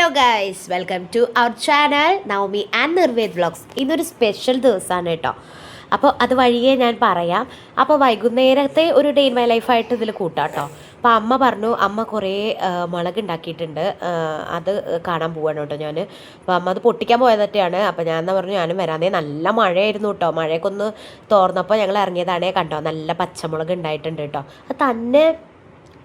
Hello guys, welcome to our channel Navami and Nirved vlogs. ഇന്നൊരു special ദിവസമാണ് കേട്ടോ. അപ്പോൾ അത് വഴിയേ ഞാൻ പറയാം. അപ്പോൾ വൈകുന്നേരത്തെ ഒരു ഡേ ഇൻ മൈ ലൈഫായിട്ട് ഇതിൽ കൂട്ടാം കേട്ടോ. അപ്പോൾ അമ്മ പറഞ്ഞു, അമ്മ കുറേ മുളക് ഉണ്ടാക്കിയിട്ടുണ്ട്, അത് കാണാൻ പോവാണ് കേട്ടോ ഞാൻ. അപ്പോൾ അമ്മ അത് പൊട്ടിക്കാൻ പോയതൊക്കെയാണ്. അപ്പോൾ ഞാൻ എന്നാ പറഞ്ഞു ഞാനും വരാനേ. നല്ല മഴയായിരുന്നു കേട്ടോ. മഴയൊക്കെ ഒന്ന് തോർന്നപ്പോൾ ഞങ്ങൾ ഇറങ്ങിയതാണേ. കണ്ടോ, നല്ല പച്ചമുളക് ഉണ്ടായിട്ടുണ്ട് കേട്ടോ. അത് തന്നെ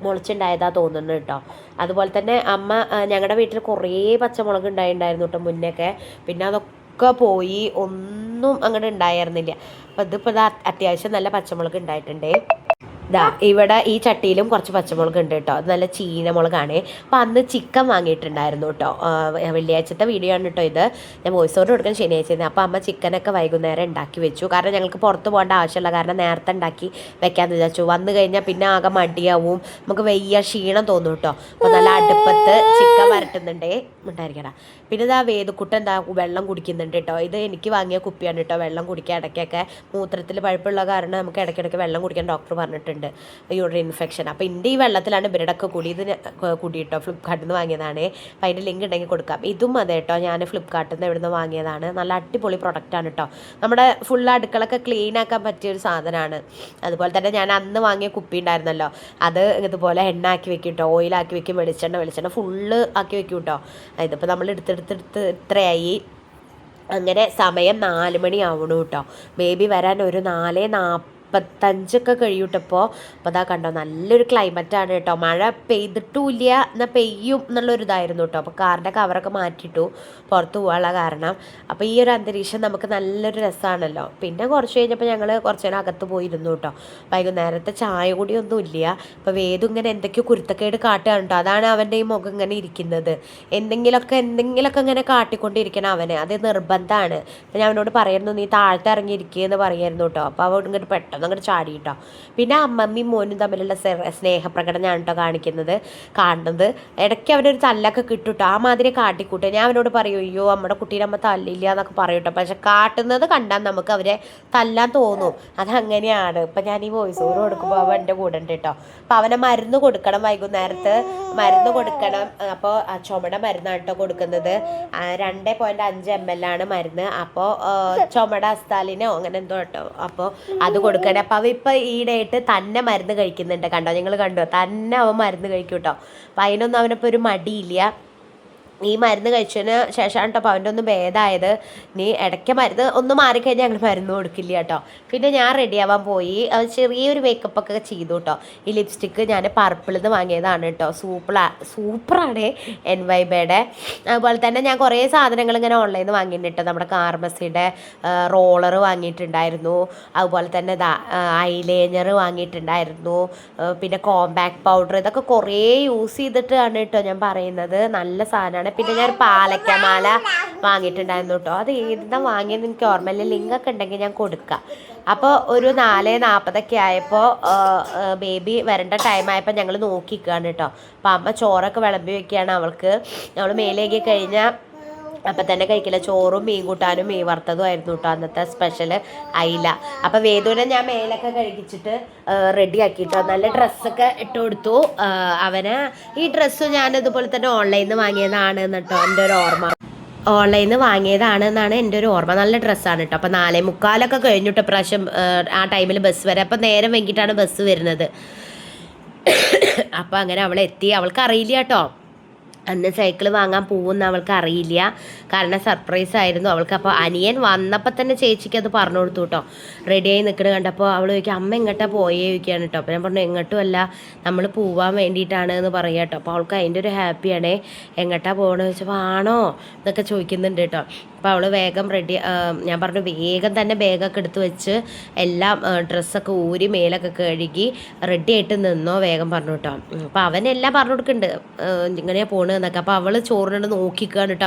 മുളച്ചുണ്ടായതാ തോന്നുന്നു കേട്ടോ. അതുപോലെ തന്നെ അമ്മ ഞങ്ങളുടെ വീട്ടിൽ കുറേ പച്ചമുളക് ഉണ്ടായിട്ടുണ്ടായിരുന്നു കേട്ടോ മുന്നൊക്കെ. പിന്നെ അതൊക്കെ പോയി, ഒന്നും അങ്ങോട്ട് ഉണ്ടായിരുന്നില്ല. അപ്പോൾ ഇതിപ്പോൾ അത്യാവശ്യം നല്ല പച്ചമുളക് ഉണ്ടായിട്ടുണ്ടേ. ഇവിടെ ഈ ചട്ടിയിലും കുറച്ച് പച്ചമുളക് ഉണ്ട് കേട്ടോ. അത് നല്ല ചീനമുളകാണ്. അപ്പോൾ അന്ന് ചിക്കൻ വാങ്ങിയിട്ടുണ്ടായിരുന്നു കേട്ടോ. വെള്ളിയാഴ്ചത്തെ വീഡിയോ ആണ് കേട്ടോ ഇത്. ഞാൻ വോയിസ് ഓവർ കൊടുക്കാൻ ശനിയാഴ്ച. അപ്പോൾ അമ്മ ചിക്കനൊക്കെ വൈകുന്നേരം ഉണ്ടാക്കി വെച്ചു. കാരണം ഞങ്ങൾക്ക് പുറത്ത് പോകേണ്ട ആവശ്യമുള്ള കാരണം നേരത്തെ ഉണ്ടാക്കി വെക്കാമെന്ന് വിചാരിച്ചു. വന്നു കഴിഞ്ഞാൽ പിന്നെ ആകെ മടിയാവും, നമുക്ക് വയ്യ, ക്ഷീണം തോന്നും കേട്ടോ. അപ്പോൾ നല്ല അടുപ്പത്ത് ചിക്കൻ വരട്ടുന്നുണ്ടേ ഉണ്ടായിരിക്കണം. പിന്നെ ഇതാ വേദക്കുട്ടൻ എന്താ വെള്ളം കുടിക്കുന്നുണ്ട് കേട്ടോ. ഇത് എനിക്ക് വാങ്ങിയ കുപ്പിയാണ് കേട്ടോ. വെള്ളം കുടിക്കുക, ഇടയ്ക്കൊക്കെ മൂത്രത്തിൽ പഴുപ്പുള്ള കാരണം നമുക്ക് ഇടയ്ക്കിടയ്ക്ക് വെള്ളം കുടിക്കാൻ ഡോക്ടർ പറഞ്ഞിട്ടുണ്ട്, യൂറിൻ ഇൻഫെക്ഷൻ. അപ്പോൾ എൻ്റെ ഈ വെള്ളത്തിലാണ് ഇവരുടെയൊക്കെ കൂടി കേട്ടോ. ഫ്ലിപ്കാർട്ടിൽ നിന്ന് വാങ്ങിയതാണ്. അപ്പോൾ അതിൻ്റെ ലിങ്ക് ഉണ്ടെങ്കിൽ കൊടുക്കാം. ഇതും അതെ കേട്ടോ, ഞാൻ ഫ്ലിപ്കാർട്ടിൽ നിന്ന് ഇവിടുന്ന് വാങ്ങിയതാണ്. നല്ല അടിപൊളി പ്രൊഡക്റ്റാണ് കേട്ടോ. നമ്മുടെ ഫുൾ അടുക്കളൊക്കെ ക്ലീൻ ആക്കാൻ പറ്റിയൊരു സാധനമാണ്. അതുപോലെ തന്നെ ഞാൻ അന്ന് വാങ്ങിയ കുപ്പി ഉണ്ടായിരുന്നല്ലോ, അത് ഇതുപോലെ എണ്ണ ആക്കി വെക്കും കേട്ടോ. ഓയിലാക്കി വെക്കും, വെളിച്ചെണ്ണ ഫുള്ള് ആക്കി വെക്കും കേട്ടോ. ഇതിപ്പോൾ നമ്മൾ എടുത്തെടുത്ത് ഇത്രയായി. അങ്ങനെ സമയം 4 മണി ആവണു കേട്ടോ. ബേബി വരാൻ ഒരു 4:45 കഴിയൂട്ടപ്പോൾ. അപ്പോൾ അതാ കണ്ടോ, നല്ലൊരു ക്ലൈമറ്റാണ് കേട്ടോ. മഴ പെയ്തിട്ടുമില്ല, എന്നാൽ പെയ്യും എന്നുള്ളൊരിതായിരുന്നു കേട്ടോ. അപ്പോൾ കാറിൻ്റെ കവറൊക്കെ മാറ്റിയിട്ടു പുറത്ത് പോകാനുള്ള കാരണം. അപ്പോൾ ഈ ഒരു അന്തരീക്ഷം നമുക്ക് നല്ലൊരു രസമാണല്ലോ. പിന്നെ കുറച്ച് കഴിഞ്ഞപ്പോൾ ഞങ്ങൾ കുറച്ച് നേരം അകത്ത് പോയിരുന്നു കേട്ടോ. വൈകുന്നേരത്തെ ചായ കൂടിയൊന്നും ഇല്ല. അപ്പോൾ വേദം ഇങ്ങനെ എന്തൊക്കെയോ കുരുത്തക്കേട് കാട്ടുകയാണ് കേട്ടോ. അതാണ് അവൻ്റെ ഈ മുഖം ഇങ്ങനെ ഇരിക്കുന്നത്. എന്തെങ്കിലുമൊക്കെ ഇങ്ങനെ കാട്ടിക്കൊണ്ടിരിക്കണം അവന്, അത് നിർബന്ധമാണ്. അപ്പോൾ ഞാൻ അവനോട് പറയുന്നു, നീ താഴത്തെ ഇറങ്ങിയിരിക്കുക എന്ന് പറയായിരുന്നു കേട്ടോ. അപ്പോൾ അവൻ ഇങ്ങോട്ട് പെട്ടെന്ന് അങ്ങോട്ട് ചാടി കേട്ടോ. പിന്നെ അമ്മമ്മയും മോനും തമ്മിലുള്ള സ്നേഹപ്രകടനമാണ് കേട്ടോ കാണുന്നത്. ഇടയ്ക്ക് അവനൊരു തല്ലൊക്കെ കിട്ടും കേട്ടോ. ആ മാതിരി കാട്ടിക്കൂട്ടെ. ഞാൻ അവനോട് പറയും, അയ്യോ നമ്മുടെ കുട്ടീനെ അമ്മ തല്ലില്ല എന്നൊക്കെ പറയും കേട്ടോ. പക്ഷെ കാട്ടുന്നത് കണ്ടാൽ നമുക്ക് അവരെ തല്ലാൻ തോന്നും. അതങ്ങനെയാണ്. ഇപ്പം ഞാൻ ഈ വോയിസ് ഓവർ കൊടുക്കുമ്പോൾ അവൻ എൻ്റെ കൂടെ ഉണ്ട് കേട്ടോ. അപ്പോൾ അവനെ മരുന്ന് കൊടുക്കണം, വൈകുന്നേരത്ത് മരുന്ന് കൊടുക്കണം. അപ്പോൾ ചുമയുടെ മരുന്നാണ് കേട്ടോ കൊടുക്കുന്നത്. 2.5 ml ആണ് മരുന്ന്. അപ്പോൾ ചുമയുടെ അസ്താലിനോ അങ്ങനെ എന്തോ കേട്ടോ. അപ്പോൾ അത് കൊടുക്കണം. അപ്പോൾ അവ ഇപ്പോൾ ഈയിടെയായിട്ട് തന്നെ മരുന്ന് കഴിക്കുന്നുണ്ട് കണ്ടോ. നിങ്ങൾ കണ്ടോ, തന്നെ അവൻ മരുന്ന് കഴിക്കും കേട്ടോ. അപ്പോൾ അതിനൊന്നും അവനിപ്പോൾ ഒരു മടിയില്ല. ഈ മരുന്ന് കഴിച്ചതിന് ശേഷമാണ് കേട്ടോ അപ്പോൾ അവൻ്റെ ഒന്ന് ഭേദമായത്. നീ ഇടയ്ക്ക് മരുന്ന് ഒന്ന് മാറിക്കഴിഞ്ഞാൽ ഞങ്ങൾ മരുന്ന് കൊടുക്കില്ല കേട്ടോ. പിന്നെ ഞാൻ റെഡിയാവാൻ പോയി. ചെറിയൊരു മേക്കപ്പൊക്കെ ചെയ്തു കേട്ടോ. ഈ ലിപ്സ്റ്റിക്ക് ഞാൻ പർപ്പിളിൽ നിന്ന് വാങ്ങിയതാണ് കേട്ടോ. സൂപ്പറാണ് NYBയുടെ. അതുപോലെ തന്നെ ഞാൻ കുറേ സാധനങ്ങൾ ഇങ്ങനെ ഓൺലൈനിൽ നിന്ന് വാങ്ങിയിട്ടുണ്ട് കേട്ടോ. നമ്മുടെ കാർമസിയുടെ റോളർ വാങ്ങിയിട്ടുണ്ടായിരുന്നു. അതുപോലെ തന്നെ ഐലൈനർ വാങ്ങിയിട്ടുണ്ടായിരുന്നു. പിന്നെ കോമ്പാക്ട് പൗഡർ, ഇതൊക്കെ കുറേ യൂസ് ചെയ്തിട്ടാണ് കേട്ടോ ഞാൻ പറയുന്നത്. നല്ല സാധനമാണ്. പിന്നെ ഞാൻ പാലക്കമാല വാങ്ങിയിട്ടുണ്ടായിരുന്നു കേട്ടോ. അത് ഏതാ വാങ്ങിയെന്ന് എനിക്ക് ഓർമ്മയില്ല. ലിങ്കൊക്കെ ഉണ്ടെങ്കിൽ ഞാൻ കൊടുക്കാം. അപ്പോൾ ഒരു 4:40 ആയപ്പോൾ ബേബി വരേണ്ട ടൈമായപ്പോൾ ഞങ്ങൾ നോക്കിക്കുകയാണ് കേട്ടോ. അപ്പോൾ അമ്മ ചോറൊക്കെ വിളമ്പി വെക്കുകയാണ് അവൾക്ക്. നമ്മൾ മേലേക്ക് കഴിഞ്ഞാൽ അപ്പം തന്നെ കഴിക്കില്ല. ചോറും മീൻ കൂട്ടാനും മീൻ വറുത്തതും ആയിരുന്നു കേട്ടോ അന്നത്തെ സ്പെഷ്യൽ അയില. അപ്പോൾ വേദുവിനെ ഞാൻ മേലൊക്കെ കഴിച്ചിട്ട് റെഡി ആക്കിയിട്ടോ. നല്ല ഡ്രസ്സൊക്കെ ഇട്ട് കൊടുത്തു അവന്. ഈ ഡ്രസ്സ് ഞാൻ ഇതുപോലെ തന്നെ ഓൺലൈനിൽ നിന്ന് വാങ്ങിയതാണ് കേട്ടോ എൻ്റെ ഒരു ഓർമ്മ. ഓൺലൈനിൽ നിന്ന് വാങ്ങിയതാണ് എന്നാണ് എൻ്റെ ഒരു ഓർമ്മ. നല്ല ഡ്രസ്സാണ് കേട്ടോ. അപ്പോൾ 4:45 കഴിഞ്ഞിട്ട് പ്രാവശ്യം ആ ടൈമിൽ ബസ് വരെ. അപ്പോൾ നേരം വൈകിട്ടാണ് ബസ് വരുന്നത്. അപ്പോൾ അങ്ങനെ അവളെത്തി. അവൾക്ക് അറിയില്ല കേട്ടോ അന്ന് സൈക്കിൾ വാങ്ങാൻ പോകുമെന്ന് അവൾക്ക് അറിയില്ല. കാരണം സർപ്രൈസ് ആയിരുന്നു അവൾക്ക്. അപ്പോൾ അനിയൻ വന്നപ്പോൾ തന്നെ ചേച്ചിക്ക് അത് പറഞ്ഞു കൊടുത്തു കേട്ടോ. റെഡിയായി നിൽക്കുന്നത് കണ്ടപ്പോൾ അവൾ ചോദിക്കുക, അമ്മ എങ്ങോട്ടാ പോയേ ചോദിക്കുകയാണ് കേട്ടോ. അപ്പോൾ ഞാൻ പറഞ്ഞു, എങ്ങോട്ടും അല്ല, നമ്മൾ പോവാൻ വേണ്ടിയിട്ടാണ് എന്ന് പറയാം കേട്ടോ. അപ്പോൾ അവൾക്ക് അതിൻ്റെ ഒരു ഹാപ്പിയാണേ. എങ്ങോട്ടാ പോകണമെന്ന് ചോദിച്ചപ്പോൾ ആണോ എന്നൊക്കെ ചോദിക്കുന്നുണ്ട് കേട്ടോ. അപ്പോൾ അവൾ വേഗം ഞാൻ പറഞ്ഞു വേഗം തന്നെ ബാഗൊക്കെ എടുത്ത് വെച്ച് എല്ലാം ഡ്രസ്സൊക്കെ ഊരി മേലൊക്കെ കഴുകി റെഡി ആയിട്ട് നിന്നോ വേഗം പറഞ്ഞു കേട്ടോ. അപ്പോൾ അവനെല്ലാം പറഞ്ഞു കൊടുക്കുന്നുണ്ട് ഇങ്ങനെയാണ് പോണ് എന്നൊക്കെ. അപ്പോൾ അവൾ ചോറിനുണ്ട് നോക്കിക്കുകയാണ് കേട്ടോ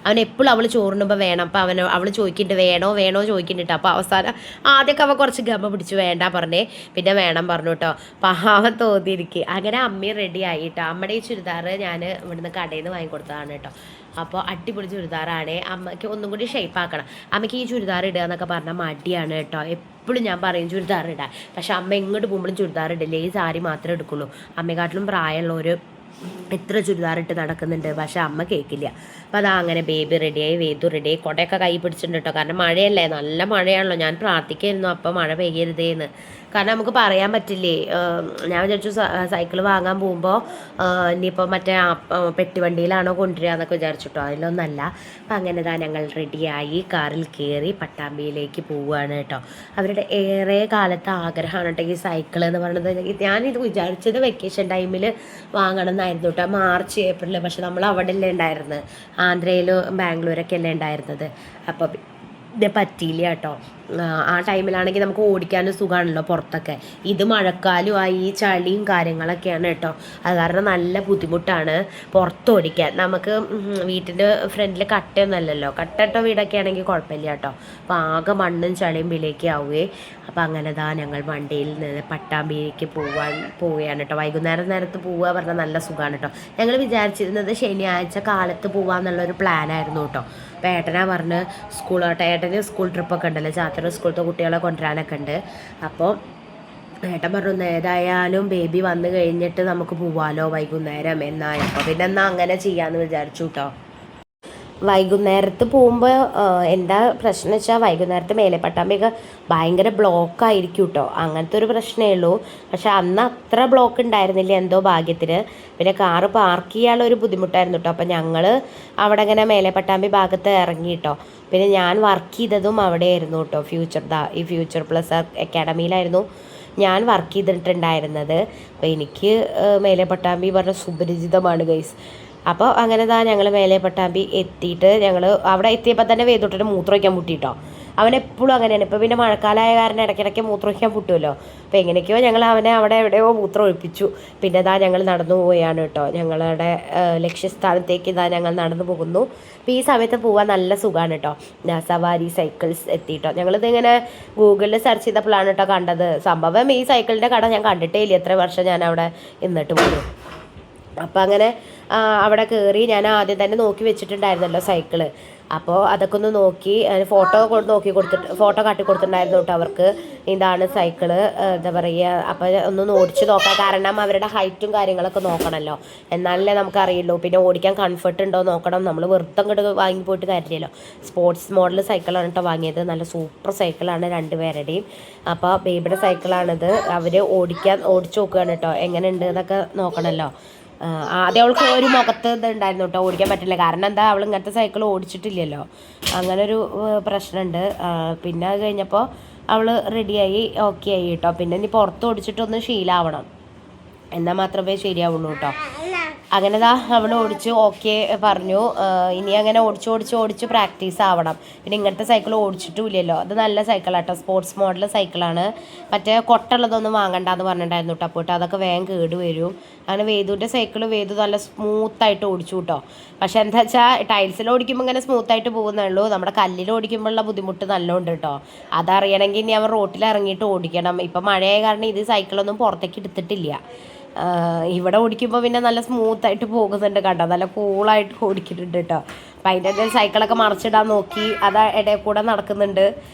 അവൻ എപ്പോഴും അവൾ ചോറിനുമ്പോൾ വേണം. അപ്പോൾ അവൾ ചോദിക്കുന്നുണ്ട് വേണോ ചോദിക്കുന്നുണ്ട്. അപ്പോൾ അവസാനം ആദ്യമൊക്കെ അവൻ കുറച്ച് ഗമ പിടിച്ചു വേണ്ട പറഞ്ഞേ, പിന്നെ വേണം പറഞ്ഞു കേട്ടോ. പാവം തോന്നിയിരിക്കുക. അങ്ങനെ അമ്മയും റെഡി ആയിട്ടോ. അമ്മയുടെ ഈ ചുരിദാർ ഞാൻ ഇവിടുന്ന് കടയിൽ നിന്ന് വാങ്ങിക്കൊടുത്തതാണ് കേട്ടോ. അപ്പോൾ അടിപൊളി ചുരിദാറാണ്. അമ്മയ്ക്ക് ഒന്നും കൂടി ഷേപ്പ് ആക്കണം. അമ്മയ്ക്ക് ഈ ചുരിദാർ ഇടുക എന്നൊക്കെ പറഞ്ഞാൽ മടിയാണ് കേട്ടോ. എപ്പോഴും ഞാൻ പറയും ചുരിദാർ ഇടാൻ. പക്ഷെ അമ്മ എങ്ങോട്ട് പോകുമ്പോഴും ചുരിദാർ ഇടില്ലേ, ഈ സാരി മാത്രമേ എടുക്കുള്ളൂ. അമ്മയെക്കാട്ടിലും പ്രായമുള്ളവർ എത്ര ചുരിദാറിട്ട് നടക്കുന്നുണ്ട്, പക്ഷെ അമ്മ കേൾക്കില്ല. അപ്പോൾ അതാ അങ്ങനെ ബേബി റെഡിയായി, വേദു റെഡിയായി, കൊടയൊക്കെ കൈ പിടിച്ചിട്ടുണ്ട് കേട്ടോ. കാരണം മഴയല്ലേ, നല്ല മഴയാണല്ലോ. ഞാൻ പ്രാർത്ഥിക്കായിരുന്നു അപ്പം മഴ പെയ്യരുതേന്ന്. കാരണം നമുക്ക് പറയാൻ പറ്റില്ലേ. ഞാൻ വിചാരിച്ചു സൈക്കിൾ വാങ്ങാൻ പോകുമ്പോൾ ഇനിയിപ്പോൾ മറ്റേ പെട്ടിവണ്ടിയിലാണോ കൊണ്ടുവരിക എന്നൊക്കെ വിചാരിച്ചിട്ടോ. അതിലൊന്നല്ല. അപ്പം അങ്ങനെ തന്നെ ഞങ്ങൾ റെഡിയായി കാറിൽ കയറി പട്ടാമ്പിയിലേക്ക് പോവുകയാണ് കേട്ടോ. അവരുടെ ഏറെ കാലത്തെ ആഗ്രഹമാണ് കേട്ടോ ഈ സൈക്കിൾ എന്ന് പറയുന്നത്. ഞാനിത് വിചാരിച്ചത് വെക്കേഷൻ ടൈമിൽ വാങ്ങണം എന്നായിരുന്നു കേട്ടോ, മാർച്ച് ഏപ്രിൽ. പക്ഷെ നമ്മൾ അവിടെ അല്ലേ ഉണ്ടായിരുന്നത്, ആന്ധ്രയിലും ബാംഗ്ലൂരൊക്കെ അല്ലേ ഉണ്ടായിരുന്നത്. അപ്പോൾ ഇത് പറ്റിയില്ല കേട്ടോ. ആ ടൈമിലാണെങ്കിൽ നമുക്ക് ഓടിക്കാനും സുഖമാണല്ലോ പുറത്തൊക്കെ. ഇത് മഴക്കാലമായി, ഈ ചളിയും കാര്യങ്ങളൊക്കെയാണ് കേട്ടോ. അത് കാരണം നല്ല ബുദ്ധിമുട്ടാണ് പുറത്ത് ഓടിക്കാൻ. നമുക്ക് വീട്ടിൻ്റെ ഫ്രണ്ടിൽ കട്ടയൊന്നുമല്ലല്ലോ, കട്ടയിട്ട വീടൊക്കെ ആണെങ്കിൽ കുഴപ്പമില്ല കേട്ടോ. അപ്പോൾ ആകെ മണ്ണും ചളിയും വിലേക്ക് ആവുകയെ. അപ്പോൾ അങ്ങനെ ഞങ്ങൾ വണ്ടിയിൽ നിന്ന് പട്ടാമ്പിയിലേക്ക് പോവുകയാണ് കേട്ടോ. വൈകുന്നേരം നേരത്ത് പോവുക പറഞ്ഞാൽ നല്ല സുഖമാണ് കേട്ടോ. ഞങ്ങൾ വിചാരിച്ചിരുന്നത് ശനിയാഴ്ച കാലത്ത് പോകാമെന്നുള്ളൊരു പ്ലാനായിരുന്നു കേട്ടോ. അപ്പോൾ ഏട്ടനാ പറഞ്ഞ് ഏട്ടന് സ്കൂൾ ട്രിപ്പൊക്കെ ഉണ്ടല്ലോ, ചാത്തൂർ സ്കൂളത്തെ കുട്ടികളെ കൊണ്ടുവരാനൊക്കെ ഉണ്ട്. അപ്പോൾ ഏട്ടൻ പറഞ്ഞു ഏതായാലും ബേബി വന്നു കഴിഞ്ഞിട്ട് നമുക്ക് പോവാമല്ലോ വൈകുന്നേരം എന്നായപ്പോൾ പിന്നെ എന്നാൽ അങ്ങനെ ചെയ്യാമെന്ന് വിചാരിച്ചു കേട്ടോ. വൈകുന്നേരത്ത് പോകുമ്പോൾ എന്താ പ്രശ്നം വെച്ചാൽ വൈകുന്നേരത്ത് മേലെ പട്ടാമ്പിയൊക്കെ ഭയങ്കര ബ്ലോക്കായിരിക്കും കേട്ടോ. അങ്ങനത്തെ ഒരു പ്രശ്നമേ ഉള്ളൂ. പക്ഷെ അന്ന് അത്ര ബ്ലോക്ക് ഉണ്ടായിരുന്നില്ല എന്തോ ഭാഗ്യത്തിന്. പിന്നെ കാറ് പാർക്ക് ചെയ്യാനുള്ള ഒരു ബുദ്ധിമുട്ടായിരുന്നു കേട്ടോ. അപ്പം ഞങ്ങൾ അവിടെ ഇങ്ങനെ മേലെ പട്ടാമ്പി ഭാഗത്ത് ഇറങ്ങി കേട്ടോ. പിന്നെ ഞാൻ വർക്ക് ചെയ്തതും അവിടെയായിരുന്നു കേട്ടോ. ഈ ഫ്യൂച്ചർ പ്ലസ് അക്കാഡമിയിലായിരുന്നു ഞാൻ വർക്ക് ചെയ്തിട്ടുണ്ടായിരുന്നത്. അപ്പോൾ എനിക്ക് മേലെ പട്ടാമ്പി പറഞ്ഞ സുപരിചിതമാണ് ഗൈസ്. അപ്പോൾ അങ്ങനെ ഞങ്ങൾ മേലെ പട്ടാമ്പി എത്തിയിട്ട് ഞങ്ങൾ അവിടെ എത്തിയപ്പോൾ തന്നെ വേദോട്ടിട്ട് മൂത്രമൊഴിക്കാൻ മുട്ടിയിട്ടോ. അവനെപ്പോഴും അങ്ങനെയാണ്. ഇപ്പോൾ പിന്നെ മഴക്കാലമായ കാരണം ഇടയ്ക്കിടയ്ക്ക് മൂത്രമൊഴിക്കാൻ മുട്ടുമല്ലോ. അപ്പോൾ എങ്ങനെയൊക്കെയോ ഞങ്ങൾ അവനെ അവിടെ എവിടെയോ മൂത്രം ഒഴിപ്പിച്ചു. പിന്നെ ഞങ്ങൾ നടന്നു പോവുകയാണ് കേട്ടോ. ഞങ്ങളുടെ ലക്ഷ്യസ്ഥാനത്തേക്ക് ഞങ്ങൾ നടന്നു പോകുന്നു. അപ്പോൾ ഈ സമയത്ത് പോകാൻ നല്ല സുഖമാണ് കേട്ടോ. സവാരി സൈക്കിൾസ് എത്തിയിട്ടോ. ഞങ്ങളിതിങ്ങനെ ഗൂഗിളിൽ സെർച്ച് ചെയ്തപ്പോഴാണ് കേട്ടോ കണ്ടത്. സംഭവം ഈ സൈക്കിളിൻ്റെ കട ഞാൻ കണ്ടിട്ടേ ഇല്ല, എത്ര വർഷം ഞാൻ അവിടെ നിന്നിട്ട് പോലും. അപ്പം അങ്ങനെ അവിടെ കയറി ഞാൻ ആദ്യം തന്നെ നോക്കി വെച്ചിട്ടുണ്ടായിരുന്നല്ലോ സൈക്കിള്. അപ്പോൾ അതൊക്കെ ഒന്ന് നോക്കി ഫോട്ടോ കാട്ടി കൊടുത്തിട്ടുണ്ടായിരുന്നു കേട്ടോ അവർക്ക്. ഇതാണ് സൈക്കിള്, എന്താ പറയുക. അപ്പോൾ ഒന്ന് ഓടിച്ച് നോക്കാം, കാരണം അവരുടെ ഹൈറ്റും കാര്യങ്ങളൊക്കെ നോക്കണമല്ലോ, എന്നാലല്ലേ നമുക്കറിയുള്ളൂ. പിന്നെ ഓടിക്കാൻ കംഫർട്ട് ഉണ്ടോ നോക്കണം. നമ്മൾ വെറുതെ അങ്ങോട്ട് വാങ്ങിപ്പോയിട്ട് കാര്യമില്ലല്ലോ. സ്പോർട്സ് മോഡൽ സൈക്കിളാണ് കേട്ടോ വാങ്ങിയത്. നല്ല സൂപ്പർ സൈക്കിളാണ് രണ്ടുപേരുടെയും. അപ്പോൾ ബേബിയുടെ സൈക്കിളാണിത്. അവർ ഓടിച്ച് നോക്കുകയാണ് കേട്ടോ, എങ്ങനെയുണ്ട് എന്നൊക്കെ നോക്കണമല്ലോ. ആദ്യം അവൾക്ക് ഒരു മുഖത്ത് ഇതുണ്ടായിരുന്നു കേട്ടോ, ഓടിക്കാൻ പറ്റില്ല. കാരണം എന്താ, അവൾ ഇങ്ങനത്തെ സൈക്കിൾ ഓടിച്ചിട്ടില്ലല്ലോ, അങ്ങനൊരു പ്രശ്നമുണ്ട്. പിന്നെ അത് കഴിഞ്ഞപ്പോൾ അവൾ റെഡിയായി, ഓക്കെ ആയി കേട്ടോ. പിന്നെ ഇനി പുറത്ത് ഓടിച്ചിട്ടൊന്ന് ശീലമാവണം, എന്നാൽ മാത്രമേ ശരിയാവുള്ളൂ കേട്ടോ. അങ്ങനെ അവൾ ഓടിച്ച് ഓക്കെ പറഞ്ഞു. ഇനി അങ്ങനെ ഓടിച്ച് പ്രാക്ടീസ് ആവണം. പിന്നെ ഇങ്ങനത്തെ സൈക്കിൾ ഓടിച്ചിട്ടുമില്ലല്ലോ. അത് നല്ല സൈക്കിളാട്ടോ, സ്പോർട്സ് മോഡൽ സൈക്കിളാണ്. മറ്റേ കൊട്ടുള്ളതൊന്നും വാങ്ങണ്ടെന്ന് പറഞ്ഞിട്ടുണ്ടായിരുന്നു കേട്ടോ. അപ്പോൾ അതൊക്കെ വേഗം കേട് വരും. അങ്ങനെ വേദുവിൻ്റെ സൈക്കിൾ വേദു നല്ല സ്മൂത്തായിട്ട് ഓടിച്ചു കേട്ടോ. പക്ഷെ എന്താ വെച്ചാൽ ടൈൽസിൽ ഓടിക്കുമ്പോൾ ഇങ്ങനെ സ്മൂത്തായിട്ട് പോകുന്നേ ഉള്ളൂ. നമ്മുടെ കല്ലിൽ ഓടിക്കുമ്പോഴുള്ള ബുദ്ധിമുട്ട് നല്ലോണ്ട് കേട്ടോ. അതറിയണമെങ്കിൽ ഇനി അവൻ റോട്ടിൽ ഇറങ്ങിയിട്ട് ഓടിക്കണം. ഇപ്പം മഴയായ കാരണം ഇത് സൈക്കിളൊന്നും പുറത്തേക്ക് എടുത്തിട്ടില്ല. ഇവിടെ ഓടിക്കുമ്പോൾ പിന്നെ നല്ല സ്മൂത്തായിട്ട് പോകുന്നുണ്ട് കേട്ടോ, നല്ല കൂളായിട്ട് ഓടിക്കുന്നുണ്ട് കേട്ടോ. അപ്പം അതിൻ്റെ സൈക്കിളൊക്കെ മറിച്ചിടാൻ നോക്കി, അത് ഇടയിൽ കൂടെ നടക്കുന്നുണ്ട്.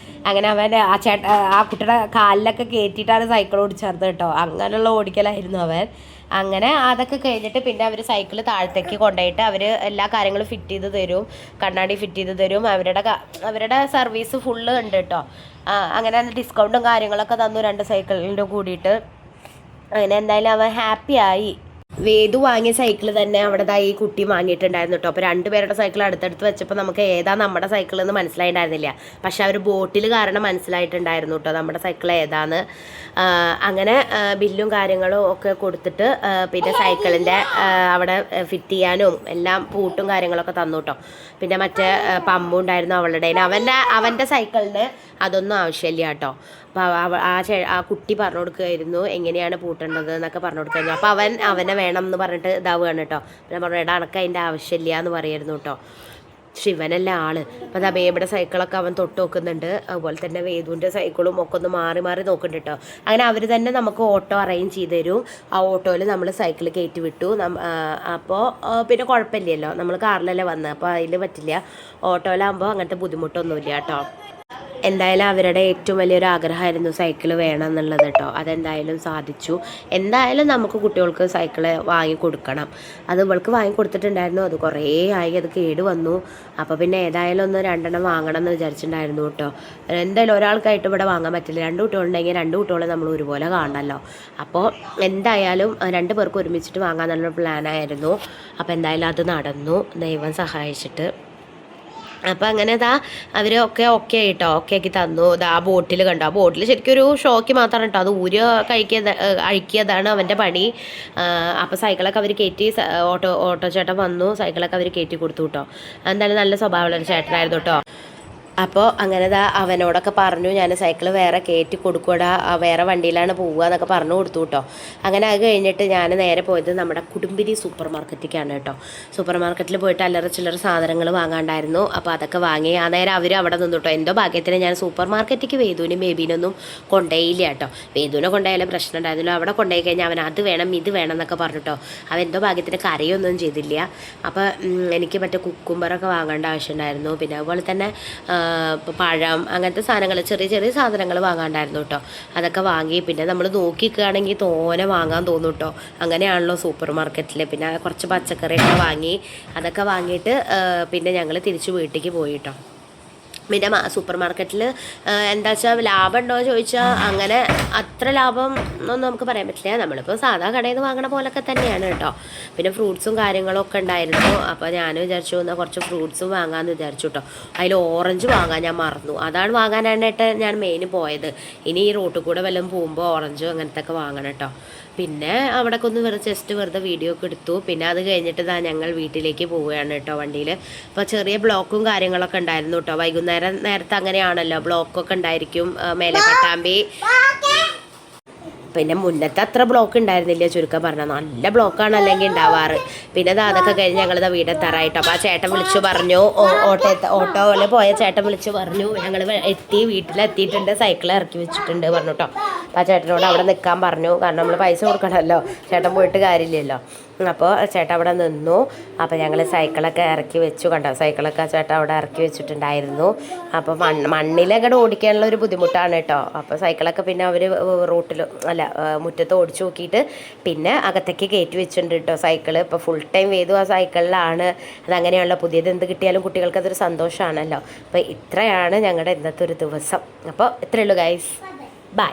അങ്ങനെ അവൻ ആ കുട്ടിയുടെ കാലിലൊക്കെ കയറ്റിയിട്ടാണ് സൈക്കിൾ ഓടിച്ചേർന്നത് കേട്ടോ. അങ്ങനെയുള്ള ഓടിക്കലായിരുന്നു അവൻ. അങ്ങനെ അതൊക്കെ കഴിഞ്ഞിട്ട് പിന്നെ അവർ സൈക്കിൾ താഴത്തേക്ക് കൊണ്ടുപോയിട്ട് അവർ എല്ലാ കാര്യങ്ങളും ഫിറ്റ് ചെയ്ത് തരും, കണ്ണാടി ഫിറ്റ് ചെയ്ത് തരും. അവരുടെ സർവീസ് ഫുള്ള് ഉണ്ട് കേട്ടോ. അങ്ങനെ ഡിസ്കൗണ്ടും കാര്യങ്ങളൊക്കെ തന്നു 2 സൈക്കിളിൻ്റെ കൂടിയിട്ട്. അങ്ങനെ എന്തായാലും അവൻ ഹാപ്പിയായി. വേദു വാങ്ങിയ സൈക്കിൾ തന്നെ അവിടെ ഈ കുട്ടി വാങ്ങിയിട്ടുണ്ടായിരുന്നു കേട്ടോ. അപ്പോൾ 2 പേരുടെ സൈക്കിൾ അടുത്തടുത്ത് വെച്ചപ്പോൾ നമുക്ക് ഏതാ നമ്മുടെ സൈക്കിൾ എന്ന് മനസ്സിലായിട്ടുണ്ടായിരുന്നില്ല. പക്ഷെ അവർ ബോട്ടിൽ കാരണം മനസ്സിലായിട്ടുണ്ടായിരുന്നു കേട്ടോ നമ്മുടെ സൈക്കിൾ ഏതാന്ന്. അങ്ങനെ ബില്ലും കാര്യങ്ങളും ഒക്കെ കൊടുത്തിട്ട് പിന്നെ സൈക്കിളിൻ്റെ അവിടെ ഫിറ്റ് ചെയ്യാനും എല്ലാം പൂട്ടും കാര്യങ്ങളൊക്കെ തന്നു കേട്ടോ. പിന്നെ മറ്റേ പമ്പും ഉണ്ടായിരുന്നു അവളുടെ. അവൻ്റെ സൈക്കിളിന് അതൊന്നും ആവശ്യമില്ല കേട്ടോ. അപ്പോൾ ആ കുട്ടി പറഞ്ഞു കൊടുക്കുമായിരുന്നു എങ്ങനെയാണ് പൂട്ടേണ്ടത് എന്നൊക്കെ പറഞ്ഞു കൊടുക്കുമായിരുന്നു. അപ്പോൾ അവനെ വേണം എന്ന് പറഞ്ഞിട്ട് ഇതാവുകയാണ് കേട്ടോ. ഞാൻ പറഞ്ഞു എടാ അനക്ക് അതിൻ്റെ ആവശ്യമില്ല എന്ന് പറയായിരുന്നു കേട്ടോ. ശിവനല്ല ആള്. അപ്പോൾ ബേബിയുടെ സൈക്കിളൊക്കെ അവൻ തൊട്ട് നോക്കുന്നുണ്ട്. അതുപോലെ തന്നെ വേദുവിൻ്റെ സൈക്കിളും ഒക്കെ ഒന്ന് മാറി നോക്കുന്നുണ്ട് കേട്ടോ. അങ്ങനെ അവർ തന്നെ നമുക്ക് ഓട്ടോ അറേഞ്ച് ചെയ്ത് തരും. ആ ഓട്ടോയിൽ നമ്മൾ സൈക്കിൾ കയറ്റി വിട്ടു. അപ്പോൾ പിന്നെ കുഴപ്പമില്ലല്ലോ, നമ്മൾ കാറിലല്ലേ വന്നത്, അപ്പോൾ അതിൽ പറ്റില്ല. ഓട്ടോയിലാകുമ്പോൾ അങ്ങനത്തെ ബുദ്ധിമുട്ടൊന്നുമില്ല കേട്ടോ. എന്തായാലും അവരുടെ ഏറ്റവും വലിയൊരു ആഗ്രഹമായിരുന്നു സൈക്കിൾ വേണം എന്നുള്ളത് കേട്ടോ. അതെന്തായാലും സാധിച്ചു. എന്തായാലും നമുക്ക് കുട്ടികൾക്ക് സൈക്കിള് വാങ്ങിക്കൊടുക്കണം. അത് ഇവൾക്ക് വാങ്ങിക്കൊടുത്തിട്ടുണ്ടായിരുന്നു. അത് കുറേ ആയി, അത് കേട് വന്നു. അപ്പോൾ പിന്നെ ഏതായാലും ഒന്ന് 2 വാങ്ങണം എന്ന് വിചാരിച്ചിട്ടുണ്ടായിരുന്നു കേട്ടോ. എന്തായാലും ഒരാൾക്കായിട്ട് ഇവിടെ വാങ്ങാൻ പറ്റില്ല. 2 കുട്ടികളുണ്ടെങ്കിൽ 2 കുട്ടികളെ നമ്മൾ ഒരുപോലെ കാണണമല്ലോ. അപ്പോൾ എന്തായാലും 2 പേർക്ക് ഒരുമിച്ചിട്ട് വാങ്ങാമെന്നുള്ള പ്ലാനായിരുന്നു. അപ്പോൾ എന്തായാലും അത് നടന്നു, ദൈവം സഹായിച്ചിട്ട്. അപ്പോൾ അങ്ങനെ ഇതാ അവർ ഓക്കെ ആയിട്ടോ, ഓക്കെ ആക്കി തന്നു. ഇതാ ആ ബോട്ടിൽ കണ്ടോ, ആ ബോട്ടിൽ ശരിക്കും ഒരു ഷോക്ക് മാത്രമാണ് കേട്ടോ. അത് അഴിക്കിയതാണ് അവൻ്റെ പണി. അപ്പോൾ സൈക്കിളൊക്കെ അവർ കയറ്റി, ഓട്ടോ ചേട്ടൻ വന്നു, സൈക്കിളൊക്കെ അവർ കയറ്റി കൊടുത്തു കേട്ടോ. എന്തായാലും നല്ല സ്വഭാവമുള്ളൊരു ചേട്ടനായിരുന്നു കേട്ടോ. അപ്പോൾ അങ്ങനെ അവനോടൊക്കെ പറഞ്ഞു, ഞാൻ സൈക്കിൾ വേറെ കയറ്റി കൊടുക്കൂടാ, വേറെ വണ്ടിയിലാണ് പോവുക എന്നൊക്കെ പറഞ്ഞു കൊടുത്തു കേട്ടോ. അങ്ങനെ അത് കഴിഞ്ഞിട്ട് ഞാൻ നേരെ പോയത് നമ്മുടെ കുടുംബിനി സൂപ്പർ മാർക്കറ്റിലേക്കാണ് കേട്ടോ. സൂപ്പർ മാർക്കറ്റിൽ പോയിട്ട് അല്ലറ ചില്ലറ സാധനങ്ങൾ വാങ്ങാണ്ടായിരുന്നു. അപ്പോൾ അതൊക്കെ വാങ്ങി ആ നേരം അവർ അവിടെ നിന്നു കേട്ടോ. എന്തോ ഭാഗ്യത്തിന് ഞാൻ സൂപ്പർ മാർക്കറ്റിലേക്ക് വേദുവിനും ബേബീനൊന്നും കൊണ്ടുപോയില്ല കേട്ടോ. വേദുവിനെ കൊണ്ടുപോയാലും പ്രശ്നം ഉണ്ടായിരുന്നല്ലോ. അവിടെ കൊണ്ടുപോയി കഴിഞ്ഞാൽ അവൻ അത് വേണം ഇത് വേണം എന്നൊക്കെ പറഞ്ഞിട്ടോ. അവൻ എന്തോ ഭാഗ്യത്തിന് കറിയൊന്നും ചെയ്തില്ല. അപ്പോൾ എനിക്ക് മറ്റേ കുക്കുംബറൊക്കെ വാങ്ങേണ്ട ആവശ്യമുണ്ടായിരുന്നു. പിന്നെ അതുപോലെ തന്നെ പഴം, അങ്ങനത്തെ സാധനങ്ങൾ, ചെറിയ ചെറിയ സാധനങ്ങൾ വാങ്ങാണ്ടായിരുന്നു കേട്ടോ. അതൊക്കെ വാങ്ങി. പിന്നെ നമ്മൾ നോക്കിക്കുകയാണെങ്കിൽ തോനെ വാങ്ങാൻ തോന്നും കേട്ടോ. അങ്ങനെയാണല്ലോ സൂപ്പർ മാർക്കറ്റിൽ. പിന്നെ കുറച്ച് പച്ചക്കറിയൊക്കെ വാങ്ങി. അതൊക്കെ വാങ്ങിയിട്ട് പിന്നെ ഞങ്ങൾ തിരിച്ച് വീട്ടിലേക്ക് പോയി കേട്ടോ. പിന്നെ സൂപ്പർ മാർക്കറ്റിൽ എന്താ വെച്ചാൽ ലാഭം ഉണ്ടോ എന്ന് ചോദിച്ചാൽ അങ്ങനെ അത്ര ലാഭം ഒന്നും നമുക്ക് പറയാൻ പറ്റില്ല. നമ്മളിപ്പോൾ സാധാ കടയിൽ നിന്ന് വാങ്ങണ പോലൊക്കെ തന്നെയാണ് കേട്ടോ. പിന്നെ ഫ്രൂട്ട്സും കാര്യങ്ങളൊക്കെ ഉണ്ടായിരുന്നു. അപ്പോൾ ഞാൻ വിചാരിച്ചു എന്നാൽ കുറച്ച് ഫ്രൂട്ട്സും വാങ്ങാമെന്ന് വിചാരിച്ചു കേട്ടോ. അതിൽ ഓറഞ്ച് വാങ്ങാൻ ഞാൻ മറന്നു. അതാണ് വാങ്ങാനായിട്ട് ഞാൻ മെയിൻ പോയത്. ഇനി ഈ റോട്ടിൽ കൂടെ വല്ലതും പോകുമ്പോൾ ഓറഞ്ചും അങ്ങനത്തെ ഒക്കെ വാങ്ങണം കേട്ടോ. പിന്നെ അവിടെയൊക്കെ ഒന്ന് വെറുതെ വീഡിയോ ഒക്കെ എടുത്തു. പിന്നെ അത് കഴിഞ്ഞിട്ട് ഞങ്ങൾ വീട്ടിലേക്ക് പോവുകയാണ് കേട്ടോ വണ്ടിയിൽ. അപ്പോൾ ചെറിയ ബ്ലോക്കും കാര്യങ്ങളൊക്കെ ഉണ്ടായിരുന്നു കേട്ടോ. നേരത്തെ അങ്ങനെയാണല്ലോ, ബ്ലോക്കൊക്കെ ഉണ്ടായിരിക്കും മേലെ പട്ടാമ്പി. പിന്നെ മുന്നത്തെ അത്ര ബ്ലോക്ക് ഉണ്ടായിരുന്നില്ല, ചുരുക്കം പറഞ്ഞാൽ. നല്ല ബ്ലോക്കാണ് അല്ലെങ്കിൽ ഉണ്ടാവാറ്. പിന്നെ അതൊക്കെ കഴിഞ്ഞ് ഞങ്ങളിത് വീടെത്താറായിട്ടോ. അപ്പോൾ ആ ചേട്ടൻ വിളിച്ചു പറഞ്ഞു, ഓട്ടോയിൽ പോയ ചേട്ടൻ വിളിച്ചു പറഞ്ഞു ഞങ്ങൾ വീട്ടിലെത്തിയിട്ടുണ്ട്, സൈക്കിൾ ഇറക്കി വെച്ചിട്ടുണ്ട് പറഞ്ഞു കേട്ടോ. അപ്പോൾ ആ ചേട്ടനോട് അവിടെ നിൽക്കാൻ പറഞ്ഞു. കാരണം നമ്മൾ പൈസ കൊടുക്കണമല്ലോ, ചേട്ടൻ പോയിട്ട് കാര്യമില്ലല്ലോ. അപ്പോൾ ചേട്ടൻ അവിടെ നിന്നു. അപ്പോൾ ഞങ്ങൾ സൈക്കിളൊക്കെ ഇറക്കി വെച്ചു കണ്ടോ. സൈക്കിളൊക്കെ ചേട്ടൻ അവിടെ ഇറക്കി വെച്ചിട്ടുണ്ടായിരുന്നു. അപ്പോൾ മണ്ണിലങ്ങോട്ട് ഓടിക്കാനുള്ള ഒരു ബുദ്ധിമുട്ടാണ് കേട്ടോ. അപ്പോൾ സൈക്കിളൊക്കെ പിന്നെ അവർ റോട്ടിൽ മുറ്റത്ത് ഓടിച്ചു നോക്കിയിട്ട് പിന്നെ അകത്തേക്ക് കയറ്റി വെച്ചിട്ടുണ്ട് കേട്ടോ സൈക്കിള്. ഇപ്പോൾ ഫുൾ ടൈം വേദു ആ സൈക്കിളിലാണ്. അതങ്ങനെയുള്ള പുതിയത് എന്ത് കിട്ടിയാലും കുട്ടികൾക്ക് അതൊരു സന്തോഷമാണല്ലോ. അപ്പോൾ ഇത്രയാണ് ഞങ്ങളുടെ ഇന്നത്തെ ഒരു ദിവസം. അപ്പോൾ ഇത്രയേ ഉള്ളൂ ഗൈസ്, ബൈ.